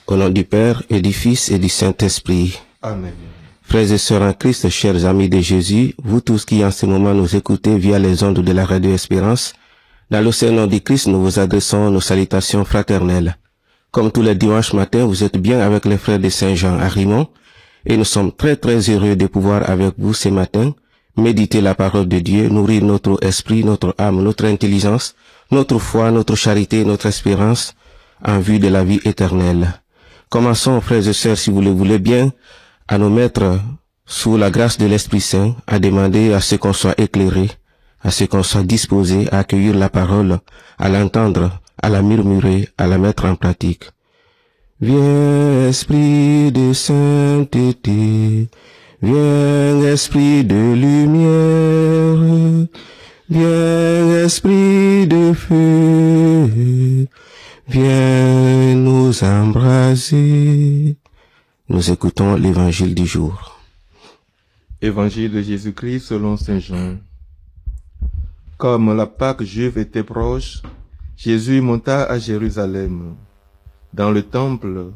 Au nom du Père et du Fils et du Saint-Esprit. Amen. Frères et sœurs en Christ, chers amis de Jésus, vous tous qui en ce moment nous écoutez via les ondes de la Radio Espérance, dans le Saint-Nom du Christ, nous vous adressons nos salutations fraternelles. Comme tous les dimanches matins, vous êtes bien avec les frères de Saint-Jean à Rimont, et nous sommes très heureux de pouvoir avec vous ce matin méditer la parole de Dieu, nourrir notre esprit, notre âme, notre intelligence, notre foi, notre charité, notre espérance, en vue de la vie éternelle. Commençons, frères et sœurs, si vous le voulez bien, à nous mettre sous la grâce de l'Esprit Saint, à demander à ce qu'on soit éclairé, à ce qu'on soit disposé à accueillir la parole, à l'entendre, à la murmurer, à la mettre en pratique. Viens, Esprit de sainteté, viens, Esprit de lumière, viens, Esprit de feu, viens nous embraser. Nous écoutons l'évangile du jour. Évangile de Jésus-Christ selon saint Jean. Comme la Pâque juive était proche, Jésus monta à Jérusalem. Dans le temple,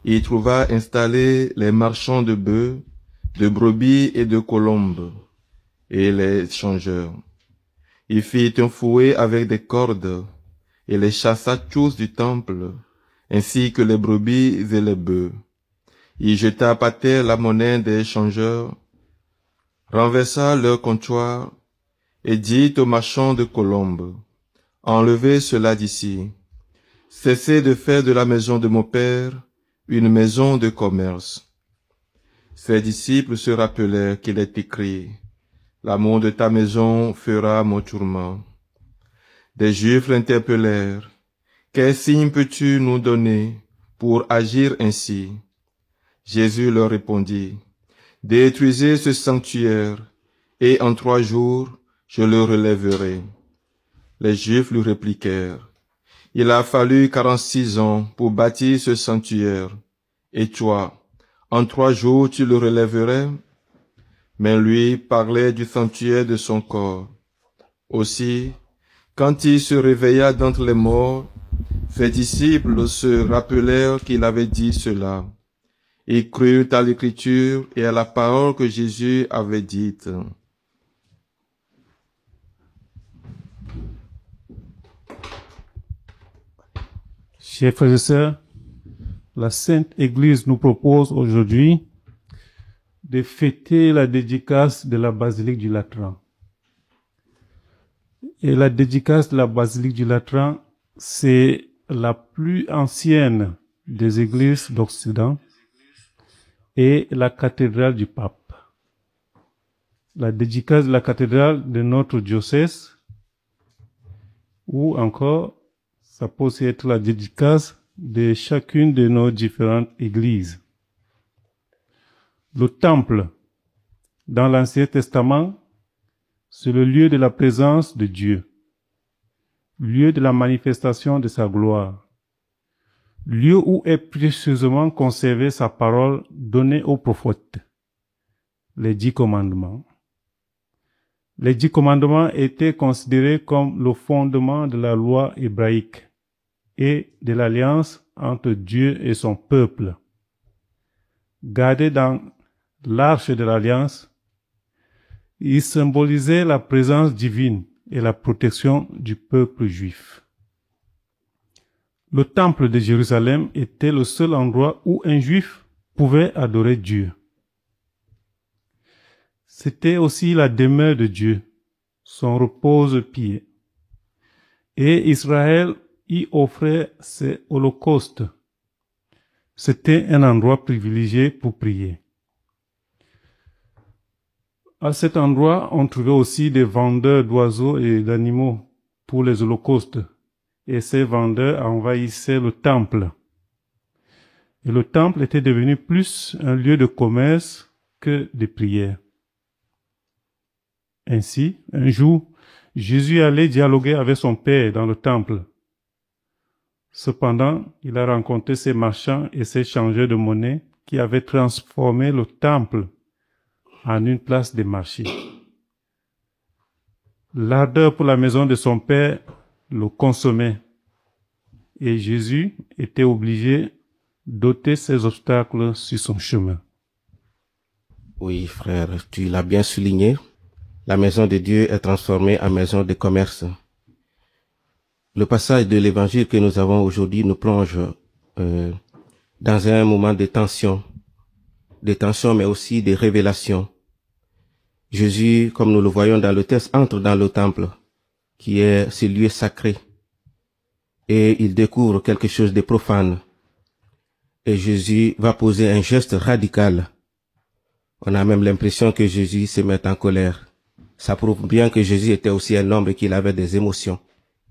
il trouva installés les marchands de bœufs, de brebis et de colombes, et les changeurs. Il fit un fouet avec des cordes, et les chassa tous du temple, ainsi que les brebis et les bœufs. Il jeta par terre la monnaie des changeurs, renversa leur comptoir, et dit aux marchands de colombes, « Enlevez cela d'ici. Cessez de faire de la maison de mon Père une maison de commerce. » Ses disciples se rappelèrent qu'il est écrit, « L'amour de ta maison fera mon tourment. » Des Juifs l'interpellèrent, « Quel signe peux-tu nous donner pour agir ainsi ?» Jésus leur répondit, « Détruisez ce sanctuaire, et en 3 jours, je le relèverai. » Les Juifs lui répliquèrent, « Il a fallu 46 ans pour bâtir ce sanctuaire, et toi, en 3 jours tu le relèverais ?» Mais lui parlait du sanctuaire de son corps. Aussi, quand il se réveilla d'entre les morts, ses disciples se rappelèrent qu'il avait dit cela. Ils crurent à l'Écriture et à la parole que Jésus avait dite. Chers frères et sœurs, la Sainte Église nous propose aujourd'hui de fêter la dédicace de la basilique du Latran. Et la dédicace de la basilique du Latran, c'est la plus ancienne des églises d'Occident et la cathédrale du pape. La dédicace de la cathédrale de notre diocèse, ou encore ça peut aussi être la dédicace de chacune de nos différentes églises. Le temple, dans l'Ancien Testament, c'est le lieu de la présence de Dieu, lieu de la manifestation de sa gloire, lieu où est précieusement conservée sa parole donnée aux prophètes, les 10 commandements. Les 10 commandements étaient considérés comme le fondement de la loi hébraïque et de l'alliance entre Dieu et son peuple. Gardés dans l'arche de l'alliance, ils symbolisaient la présence divine et la protection du peuple juif. Le temple de Jérusalem était le seul endroit où un juif pouvait adorer Dieu. C'était aussi la demeure de Dieu, son repose-pied. Et Israël y offrait ses holocaustes. C'était un endroit privilégié pour prier. À cet endroit, on trouvait aussi des vendeurs d'oiseaux et d'animaux pour les holocaustes. Et ces vendeurs envahissaient le temple. Et le temple était devenu plus un lieu de commerce que de prière. Ainsi, un jour, Jésus allait dialoguer avec son Père dans le temple. Cependant, il a rencontré ces marchands et ces changeurs de monnaie qui avaient transformé le temple en une place de marché. L'ardeur pour la maison de son Père le consommait et Jésus était obligé d'ôter ces obstacles sur son chemin. Oui, frère, tu l'as bien souligné. La maison de Dieu est transformée en maison de commerce. Le passage de l'évangile que nous avons aujourd'hui nous plonge dans un moment de tension mais aussi de révélation. Jésus, comme nous le voyons dans le texte, entre dans le temple, qui est ce lieu sacré, et il découvre quelque chose de profane. Et Jésus va poser un geste radical. On a même l'impression que Jésus se met en colère. Ça prouve bien que Jésus était aussi un homme et qu'il avait des émotions,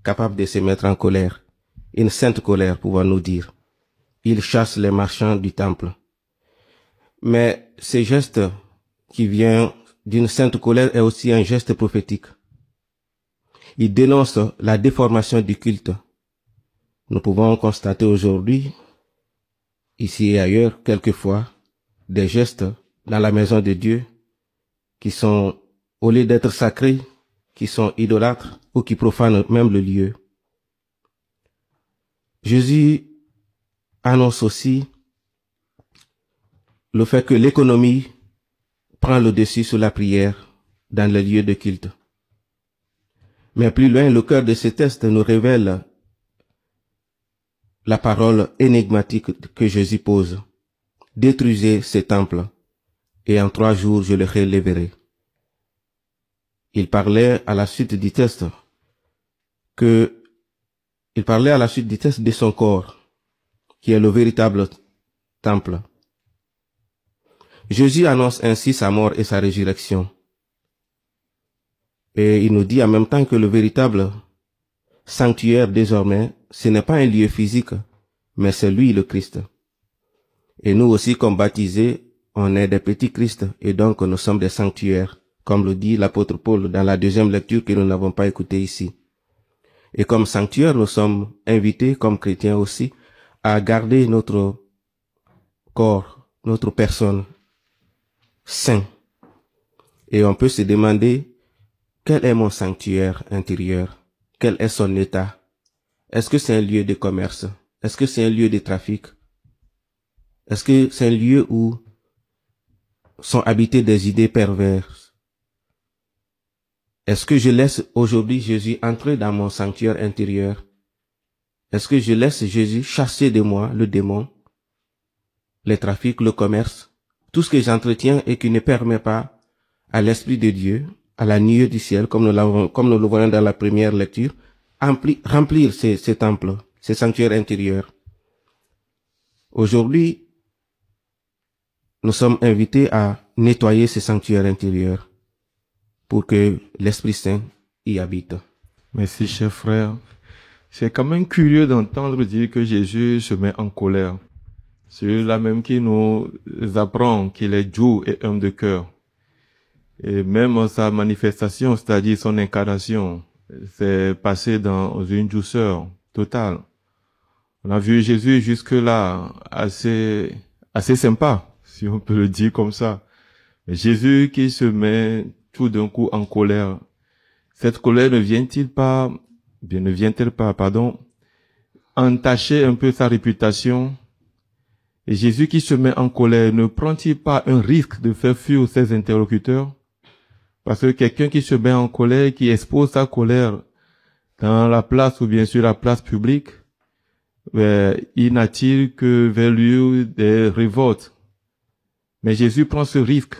capable de se mettre en colère. Une sainte colère, pouvons-nous dire. Il chasse les marchands du temple. Mais ce geste qui vient d'une sainte colère est aussi un geste prophétique. Il dénonce la déformation du culte. Nous pouvons constater aujourd'hui, ici et ailleurs, quelquefois, des gestes dans la maison de Dieu qui sont, au lieu d'être sacrés, qui sont idolâtres ou qui profanent même le lieu. Jésus annonce aussi le fait que l'économie prend le dessus sur la prière dans les lieux de culte. Mais plus loin, le cœur de ce texte nous révèle la parole énigmatique que Jésus pose. Détruisez ce temple, et en 3 jours je le relèverai. Il parlait à la suite du texte de son corps, qui est le véritable temple. Jésus annonce ainsi sa mort et sa résurrection. Et il nous dit en même temps que le véritable sanctuaire désormais, ce n'est pas un lieu physique, mais c'est lui le Christ. Et nous aussi, comme baptisés, on est des petits Christ et donc nous sommes des sanctuaires, comme le dit l'apôtre Paul dans la 2e lecture que nous n'avons pas écoutée ici. Et comme sanctuaires, nous sommes invités, comme chrétiens aussi, à garder notre corps, notre personne, saint. Et on peut se demander, quel est mon sanctuaire intérieur? Quel est son état? Est-ce que c'est un lieu de commerce? Est-ce que c'est un lieu de trafic? Est-ce que c'est un lieu où sont habitées des idées perverses? Est-ce que je laisse aujourd'hui Jésus entrer dans mon sanctuaire intérieur? Est-ce que je laisse Jésus chasser de moi le démon, les trafics, le commerce, tout ce que j'entretiens et qui ne permet pas à l'Esprit de Dieu, à la nuée du ciel, comme nous le voyons dans la première lecture, remplir ces temples, ces sanctuaires intérieurs. Aujourd'hui, nous sommes invités à nettoyer ces sanctuaires intérieurs pour que l'Esprit Saint y habite. Merci, cher frère. C'est quand même curieux d'entendre dire que Jésus se met en colère. C'est là même qui nous apprend qu'il est doux et humble de cœur. Et même sa manifestation, c'est-à-dire son incarnation, s'est passé dans une douceur totale. On a vu Jésus jusque-là assez sympa, si on peut le dire comme ça. Mais Jésus qui se met tout d'un coup en colère. Cette colère ne vient-elle pas, entacher un peu sa réputation? Et Jésus qui se met en colère, ne prend-il pas un risque de faire fuir ses interlocuteurs? Parce que quelqu'un qui se met en colère, qui expose sa colère dans la place ou bien sur la place publique, il n'attire que vers lui des révoltes. Mais Jésus prend ce risque,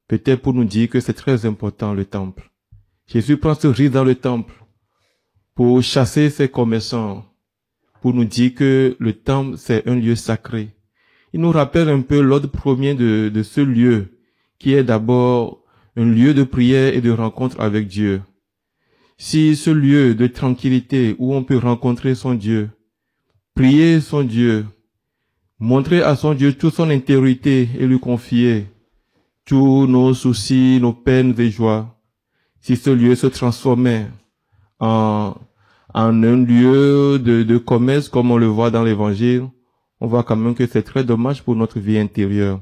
peut-être pour nous dire que c'est très important le temple. Jésus prend ce risque dans le temple pour chasser ses commerçants, pour nous dire que le temple c'est un lieu sacré. Il nous rappelle un peu l'ordre premier de ce lieu, qui est d'abord un lieu de prière et de rencontre avec Dieu. Si ce lieu de tranquillité où on peut rencontrer son Dieu, prier son Dieu, montrer à son Dieu toute son intériorité et lui confier tous nos soucis, nos peines et joies, si ce lieu se transformait en un lieu de commerce comme on le voit dans l'évangile, on voit quand même que c'est très dommage pour notre vie intérieure.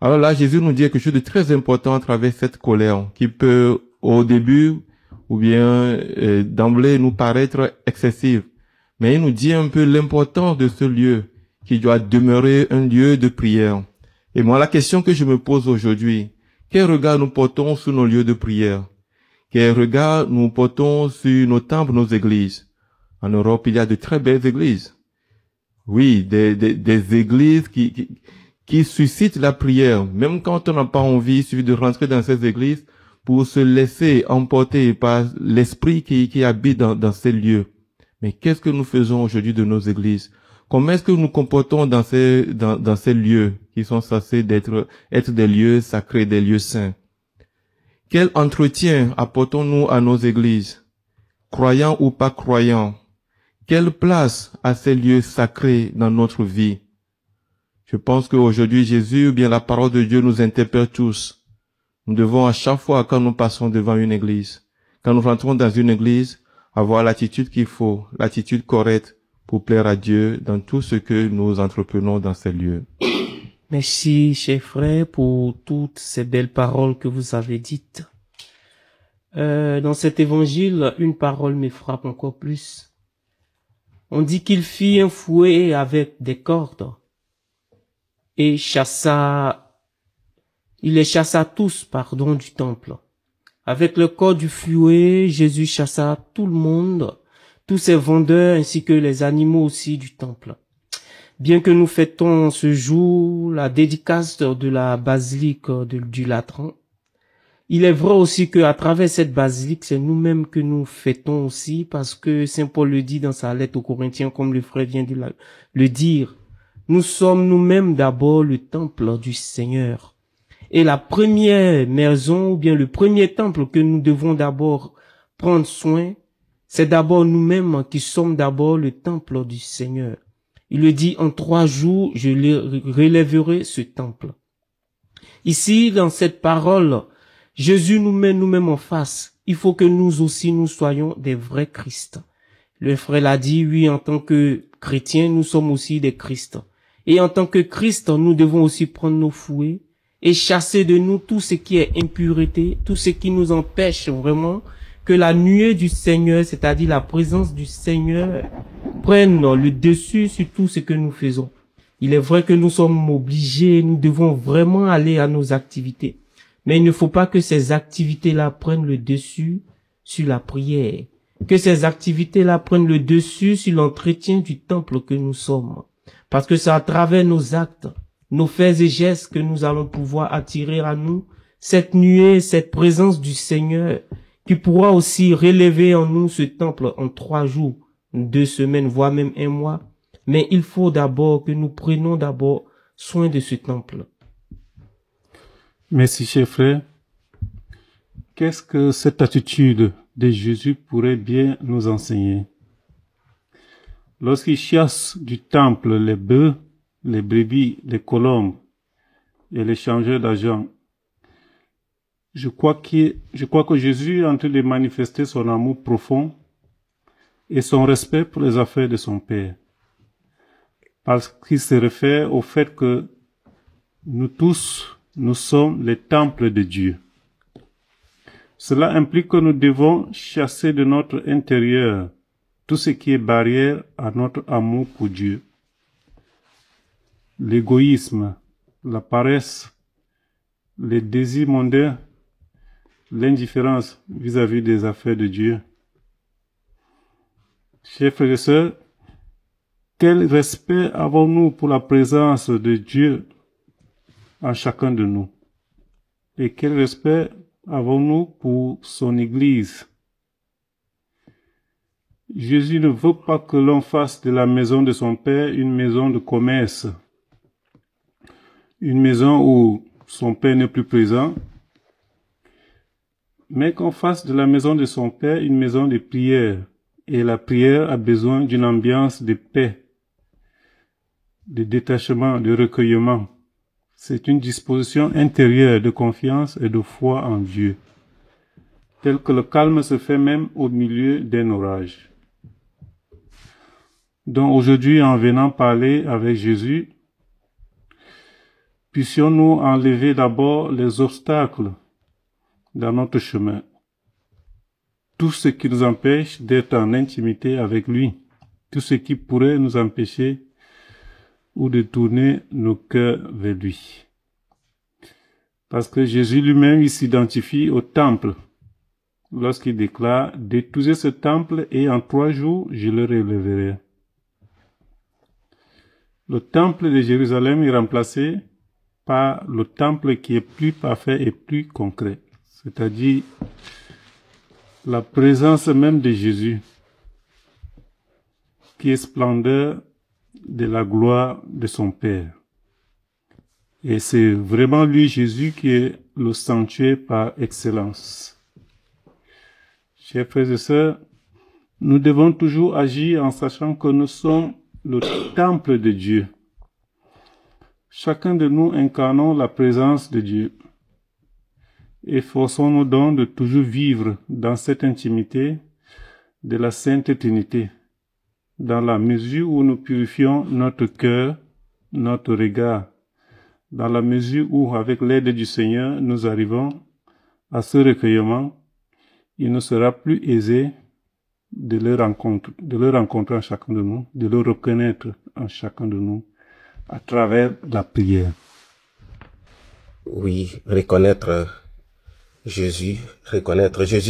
Alors là, Jésus nous dit quelque chose de très important à travers cette colère qui peut au début ou bien d'emblée nous paraître excessive. Mais il nous dit un peu l'importance de ce lieu qui doit demeurer un lieu de prière. Et moi, la question que je me pose aujourd'hui, quel regard nous portons sur nos lieux de prière? Quel regard nous portons sur nos temples, nos églises? En Europe, il y a de très belles églises. Oui, des églises qui suscitent la prière. Même quand on n'a pas envie, il suffit de rentrer dans ces églises pour se laisser emporter par l'esprit qui habite dans ces lieux. Mais qu'est-ce que nous faisons aujourd'hui de nos églises? Comment est-ce que nous comportons dans ces lieux qui sont censés être des lieux sacrés, des lieux saints? Quel entretien apportons-nous à nos églises? Croyants ou pas croyants? Quelle place a ces lieux sacrés dans notre vie? Je pense qu'aujourd'hui, Jésus ou bien la parole de Dieu nous interpelle tous. Nous devons à chaque fois, quand nous passons devant une église, quand nous rentrons dans une église, avoir l'attitude qu'il faut, l'attitude correcte pour plaire à Dieu dans tout ce que nous entreprenons dans ces lieux. Merci, chers frères, pour toutes ces belles paroles que vous avez dites. Dans cet évangile, une parole me frappe encore plus. On dit qu'il fit un fouet avec des cordes et il les chassa tous, du temple. Avec le corps du fouet, Jésus chassa tout le monde, tous ces vendeurs ainsi que les animaux aussi du temple. Bien que nous fêtons ce jour la dédicace de la basilique du Latran, il est vrai aussi qu'à travers cette basilique, c'est nous-mêmes que nous fêtons aussi, parce que Saint Paul le dit dans sa lettre aux Corinthiens, comme le frère vient de le dire. Nous sommes nous-mêmes d'abord le temple du Seigneur. Et la première maison, ou bien le premier temple que nous devons d'abord prendre soin, c'est d'abord nous-mêmes qui sommes d'abord le temple du Seigneur. Il le dit, en 3 jours, je relèverai ce temple. Ici, dans cette parole, Jésus nous met nous-mêmes en face. Il faut que nous aussi, nous soyons des vrais Christ. Le frère l'a dit, oui, en tant que chrétiens, nous sommes aussi des Christ. Et en tant que Christ, nous devons aussi prendre nos fouets et chasser de nous tout ce qui est impureté, tout ce qui nous empêche vraiment que la nuée du Seigneur, c'est-à-dire la présence du Seigneur, prenne le dessus sur tout ce que nous faisons. Il est vrai que nous sommes obligés, nous devons vraiment aller à nos activités. Mais il ne faut pas que ces activités-là prennent le dessus sur la prière. Que ces activités-là prennent le dessus sur l'entretien du temple que nous sommes. Parce que c'est à travers nos actes, nos faits et gestes que nous allons pouvoir attirer à nous cette nuée, cette présence du Seigneur qui pourra aussi relever en nous ce temple en 3 jours, 2 semaines, voire même 1 mois. Mais il faut d'abord que nous prenions d'abord soin de ce temple. Merci, cher frère. Qu'est-ce que cette attitude de Jésus pourrait bien nous enseigner? Lorsqu'il chasse du temple les bœufs, les brebis, les colombes et les changeurs d'argent, je crois que Jésus est en train de manifester son amour profond et son respect pour les affaires de son Père. Parce qu'il se réfère au fait que nous tous, nous sommes les temples de Dieu. Cela implique que nous devons chasser de notre intérieur tout ce qui est barrière à notre amour pour Dieu. L'égoïsme, la paresse, les désirs mondains, l'indifférence vis-à-vis des affaires de Dieu. Chers frères et sœurs, quel respect avons-nous pour la présence de Dieu en chacun de nous? Et quel respect avons-nous pour son Église? Jésus ne veut pas que l'on fasse de la maison de son Père une maison de commerce, une maison où son Père n'est plus présent, mais qu'on fasse de la maison de son Père une maison de prière. Et la prière a besoin d'une ambiance de paix, de détachement, de recueillement. C'est une disposition intérieure de confiance et de foi en Dieu, tel que le calme se fait même au milieu d'un orage. Donc aujourd'hui, en venant parler avec Jésus, puissions-nous enlever d'abord les obstacles dans notre chemin, tout ce qui nous empêche d'être en intimité avec lui, tout ce qui pourrait nous empêcher ou de tourner nos cœurs vers lui. Parce que Jésus lui-même, il s'identifie au temple lorsqu'il déclare « Détruisez ce temple et en 3 jours, je le relèverai ». Le temple de Jérusalem est remplacé par le temple qui est plus parfait et plus concret, c'est-à-dire la présence même de Jésus, qui est splendeur de la gloire de son Père. Et c'est vraiment lui, Jésus, qui est le sanctuaire par excellence. Chers frères et sœurs, nous devons toujours agir en sachant que nous sommes le temple de Dieu. Chacun de nous incarnons la présence de Dieu. Efforçons-nous donc de toujours vivre dans cette intimité de la Sainte Trinité, dans la mesure où nous purifions notre cœur, notre regard, dans la mesure où, avec l'aide du Seigneur, nous arrivons à ce recueillement, il nous sera plus aisé de le rencontrer en chacun de nous, de le reconnaître en chacun de nous, à travers la prière. Oui, reconnaître Jésus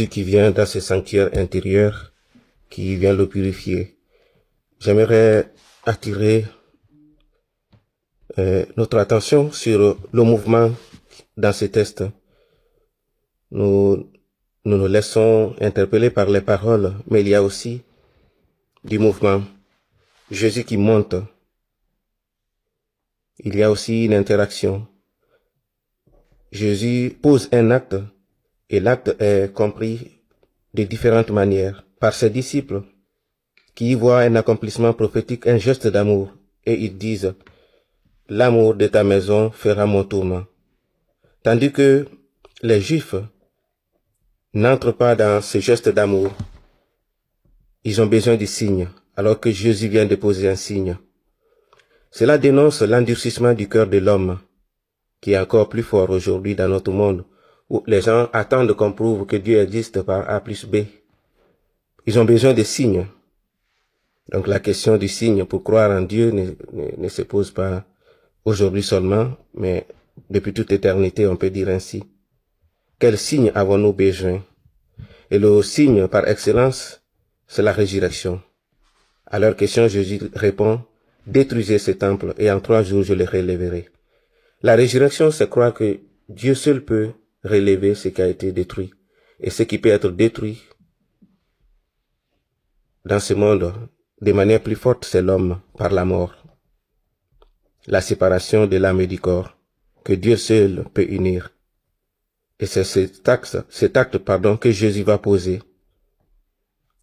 qui vient dans ce sanctuaire intérieur, qui vient le purifier. J'aimerais attirer notre attention sur le mouvement dans ce texte. Nous nous laissons interpeller par les paroles, mais il y a aussi du mouvement. Jésus qui monte. Il y a aussi une interaction. Jésus pose un acte et l'acte est compris de différentes manières par ses disciples qui y voient un accomplissement prophétique, un geste d'amour et ils disent « L'amour de ta maison fera mon tourment ». Tandis que les Juifs n'entrent pas dans ce geste d'amour. Ils ont besoin du signe, alors que Jésus vient de poser un signe. Cela dénonce l'endurcissement du cœur de l'homme, qui est encore plus fort aujourd'hui dans notre monde, où les gens attendent qu'on prouve que Dieu existe par A plus B. Ils ont besoin de signes. Donc la question du signe pour croire en Dieu ne se pose pas aujourd'hui seulement, mais depuis toute éternité, on peut dire ainsi. Quel signe avons-nous besoin? Et le signe par excellence, c'est la résurrection. À leur question, Jésus répond, « Détruisez ce temple et en 3 jours je le relèverai. » La résurrection, c'est croire que Dieu seul peut relever ce qui a été détruit. Et ce qui peut être détruit dans ce monde, de manière plus forte, c'est l'homme par la mort. La séparation de l'âme et du corps, que Dieu seul peut unir. Et c'est cet acte, que Jésus va poser.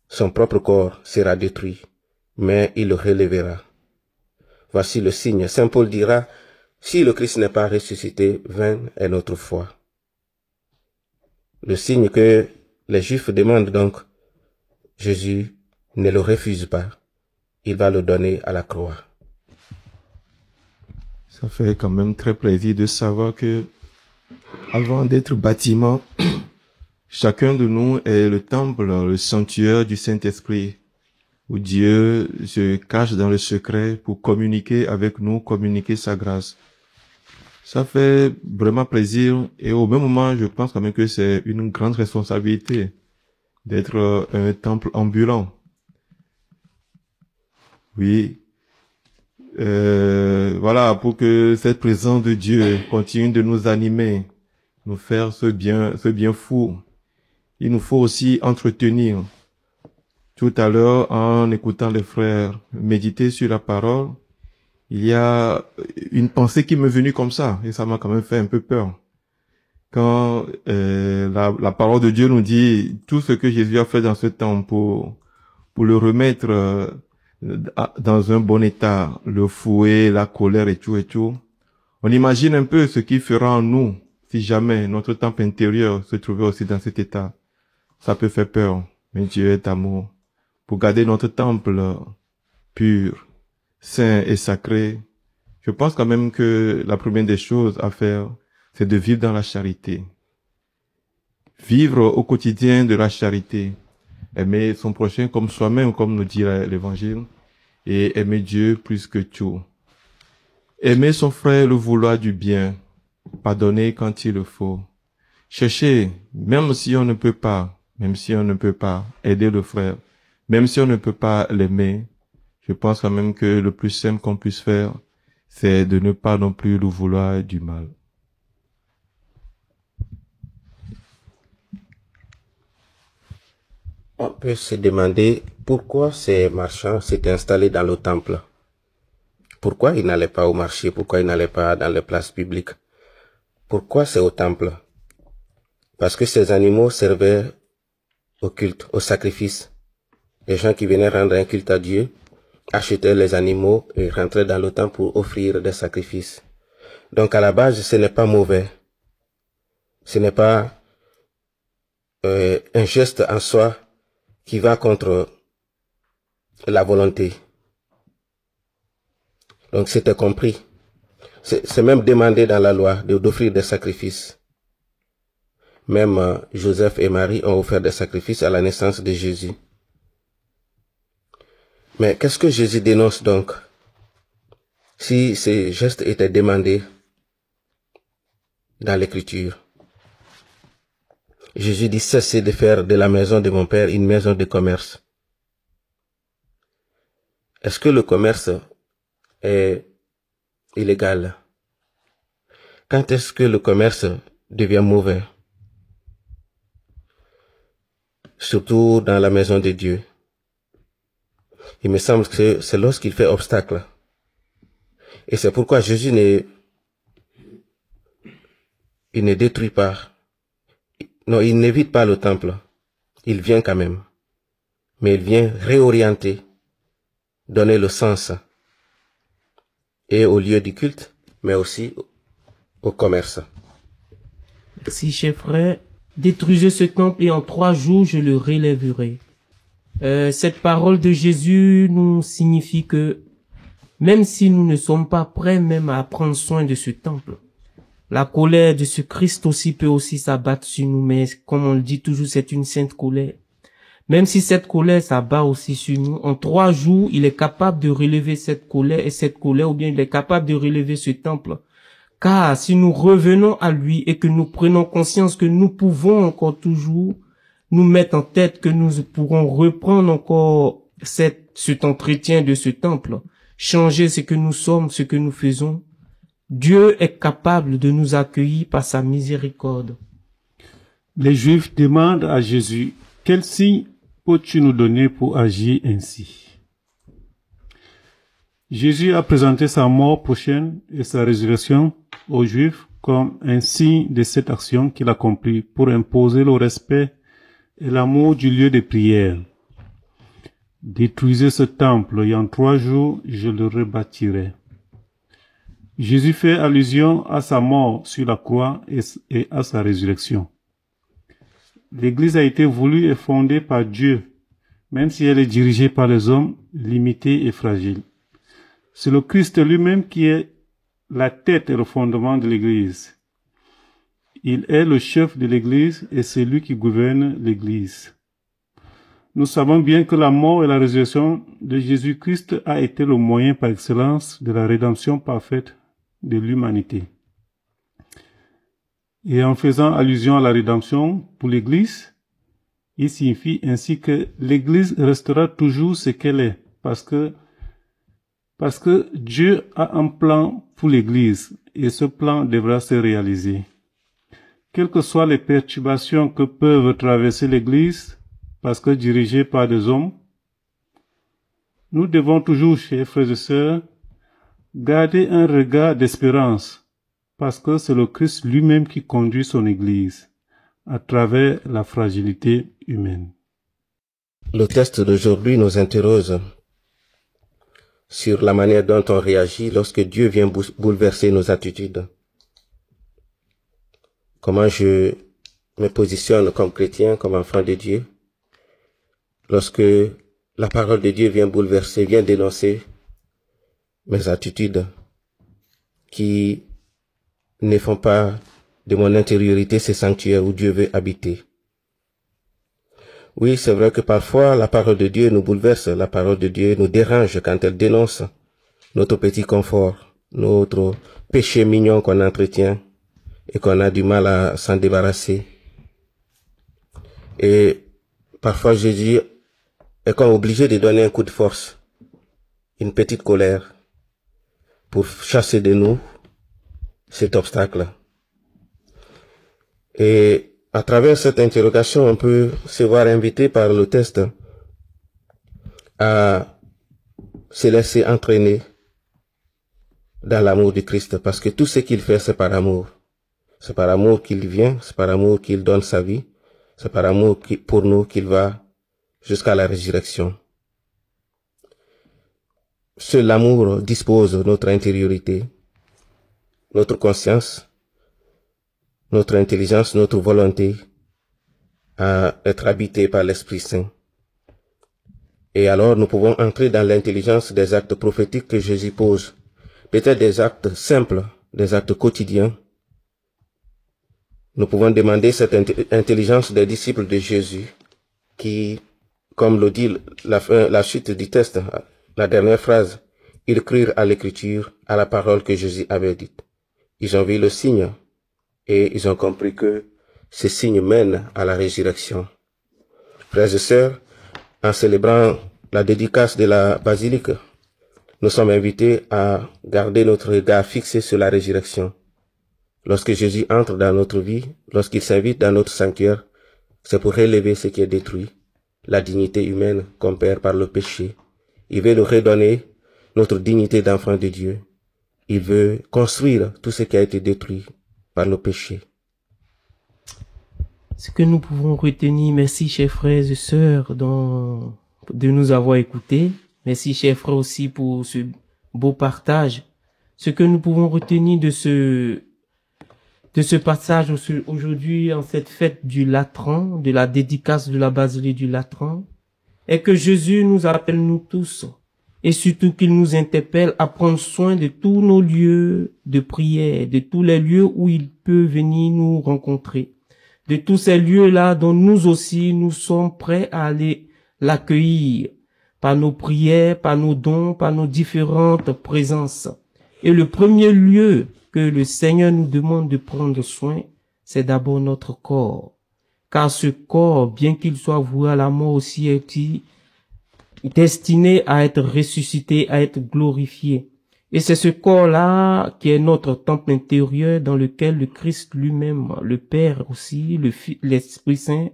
Son propre corps sera détruit, mais il le relèvera. Voici le signe. Saint Paul dira, si le Christ n'est pas ressuscité, vaine est notre foi. Le signe que les Juifs demandent donc, Jésus ne le refuse pas. Il va le donner à la croix. Ça fait quand même très plaisir de savoir que, avant d'être bâtiment, chacun de nous est le temple, le sanctuaire du Saint-Esprit, où Dieu se cache dans le secret pour communiquer avec nous, communiquer sa grâce. Ça fait vraiment plaisir et au même moment, je pense quand même que c'est une grande responsabilité d'être un temple ambulant. Oui. Voilà, pour que cette présence de Dieu continue de nous animer, nous faire ce bien fou. Il nous faut aussi entretenir. Tout à l'heure, en écoutant les frères méditer sur la parole, il y a une pensée qui m'est venue comme ça, et ça m'a quand même fait un peu peur. Quand la parole de Dieu nous dit tout ce que Jésus a fait dans ce temps pour le remettre dans un bon état, le fouet, la colère et tout, on imagine un peu ce qu'il fera en nous si jamais notre temple intérieur se trouvait aussi dans cet état. Ça peut faire peur, mais Dieu est amour. Pour garder notre temple pur, saint et sacré, je pense quand même que la première des choses à faire, c'est de vivre dans la charité. Vivre au quotidien de la charité. Aimer son prochain comme soi-même, comme nous dit l'Évangile, et aimer Dieu plus que tout. Aimer son frère, le vouloir du bien, pardonner quand il le faut. Chercher, même si on ne peut pas, aider le frère, même si on ne peut pas l'aimer, je pense quand même que le plus simple qu'on puisse faire, c'est de ne pas non plus le vouloir du mal. On peut se demander pourquoi ces marchands s'étaient installés dans le temple. Pourquoi ils n'allaient pas au marché? Pourquoi ils n'allaient pas dans les places publiques? Pourquoi c'est au temple? Parce que ces animaux servaient au culte, au sacrifice. Les gens qui venaient rendre un culte à Dieu achetaient les animaux et rentraient dans le temple pour offrir des sacrifices. Donc à la base, ce n'est pas mauvais. Ce n'est pas un geste en soi qui va contre la volonté. Donc c'était compris. C'est même demandé dans la loi d'offrir des sacrifices. Même Joseph et Marie ont offert des sacrifices à la naissance de Jésus. Mais qu'est-ce que Jésus dénonce donc? Si ces gestes étaient demandés dans l'Écriture. Jésus dit: cessez de faire de la maison de mon Père une maison de commerce. Est-ce que le commerce est illégal? Quand est-ce que le commerce devient mauvais? Surtout dans la maison de Dieu. Il me semble que c'est lorsqu'il fait obstacle. Et c'est pourquoi Jésus ne détruit pas. Non, il n'évite pas le temple. Il vient quand même. Mais il vient réorienter, donner le sens. Et au lieu du culte, mais aussi au commerce. Merci, cher frère. Détruisez ce temple et en 3 jours, je le relèverai. Cette parole de Jésus nous signifie que même si nous ne sommes pas prêts même à prendre soin de ce temple, la colère de ce Christ aussi peut aussi s'abattre sur nous, mais comme on le dit toujours, c'est une sainte colère. Même si cette colère s'abat aussi sur nous, en 3 jours, il est capable de relever cette colère ou bien il est capable de relever ce temple. Car si nous revenons à lui et que nous prenons conscience que nous pouvons encore toujours nous mettre en tête que nous pourrons reprendre encore cet entretien de ce temple, changer ce que nous sommes, ce que nous faisons, Dieu est capable de nous accueillir par sa miséricorde. Les Juifs demandent à Jésus: quel signe peux-tu nous donner pour agir ainsi? Jésus a présenté sa mort prochaine et sa résurrection aux Juifs comme un signe de cette action qu'il accomplit pour imposer le respect et l'amour du lieu de prière. Détruisez ce temple et en 3 jours je le rebâtirai. Jésus fait allusion à sa mort sur la croix et à sa résurrection. L'Église a été voulue et fondée par Dieu, même si elle est dirigée par les hommes limités et fragiles. C'est le Christ lui-même qui est la tête et le fondement de l'Église. Il est le chef de l'Église et c'est lui qui gouverne l'Église. Nous savons bien que la mort et la résurrection de Jésus-Christ a été le moyen par excellence de la rédemption parfaite de l'humanité. Et en faisant allusion à la rédemption pour l'Église, il signifie ainsi que l'Église restera toujours ce qu'elle est, parce que Dieu a un plan pour l'Église et ce plan devra se réaliser. Quelles que soient les perturbations que peuvent traverser l'Église, parce que dirigée par des hommes, nous devons toujours, chers frères et sœurs, garder un regard d'espérance, parce que c'est le Christ lui-même qui conduit son Église à travers la fragilité humaine. Le texte d'aujourd'hui nous interroge sur la manière dont on réagit lorsque Dieu vient bouleverser nos attitudes. Comment je me positionne comme chrétien, comme enfant de Dieu, lorsque la parole de Dieu vient bouleverser, vient dénoncer mes attitudes qui ne font pas de mon intériorité ce sanctuaire où Dieu veut habiter. Oui, c'est vrai que parfois la parole de Dieu nous bouleverse, la parole de Dieu nous dérange quand elle dénonce notre petit confort. notre péché mignon qu'on entretient et qu'on a du mal à s'en débarrasser. Et parfois Jésus est comme obligé de donner un coup de force, une petite colère, pour chasser de nous cet obstacle. Et à travers cette interrogation, on peut se voir invité par le texte à se laisser entraîner dans l'amour du Christ, parce que tout ce qu'il fait, c'est par amour. C'est par amour qu'il vient, c'est par amour qu'il donne sa vie, c'est par amour pour nous qu'il va jusqu'à la résurrection. Seul l'amour dispose notre intériorité, notre conscience, notre intelligence, notre volonté à être habité par l'Esprit Saint. Et alors nous pouvons entrer dans l'intelligence des actes prophétiques que Jésus pose. Peut-être des actes simples, des actes quotidiens. Nous pouvons demander cette intelligence des disciples de Jésus qui, comme le dit la suite du texte, la dernière phrase, ils crurent à l'écriture, à la parole que Jésus avait dite. Ils ont vu le signe et ils ont compris que ce signe mène à la résurrection. Frères et sœurs, en célébrant la dédicace de la basilique, nous sommes invités à garder notre regard fixé sur la résurrection. Lorsque Jésus entre dans notre vie, lorsqu'il s'invite dans notre sanctuaire, c'est pour relever ce qui est détruit, la dignité humaine qu'on perd par le péché. Il veut nous redonner notre dignité d'enfant de Dieu. Il veut construire tout ce qui a été détruit par le péché. Ce que nous pouvons retenir, merci chers frères et sœurs de nous avoir écoutés. Merci chers frères aussi pour ce beau partage. Ce que nous pouvons retenir de ce passage aujourd'hui en cette fête du Latran, de la dédicace de la basilique du Latran, est que Jésus nous appelle nous tous, et surtout qu'il nous interpelle à prendre soin de tous nos lieux de prière, de tous les lieux où il peut venir nous rencontrer, de tous ces lieux-là dont nous aussi nous sommes prêts à aller l'accueillir par nos prières, par nos dons, par nos différentes présences. Et le premier lieu que le Seigneur nous demande de prendre soin, c'est d'abord notre corps. Car ce corps, bien qu'il soit voué à la mort aussi, est destiné à être ressuscité, à être glorifié. Et c'est ce corps-là qui est notre temple intérieur dans lequel le Christ lui-même, le Père aussi, l'Esprit Saint,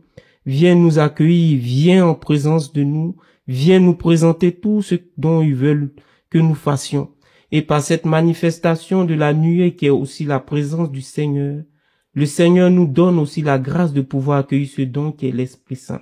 vient nous accueillir, vient en présence de nous, vient nous présenter tout ce dont ils veulent que nous fassions. Et par cette manifestation de la nuée qui est aussi la présence du Seigneur, le Seigneur nous donne aussi la grâce de pouvoir accueillir ce don qui est l'Esprit Saint.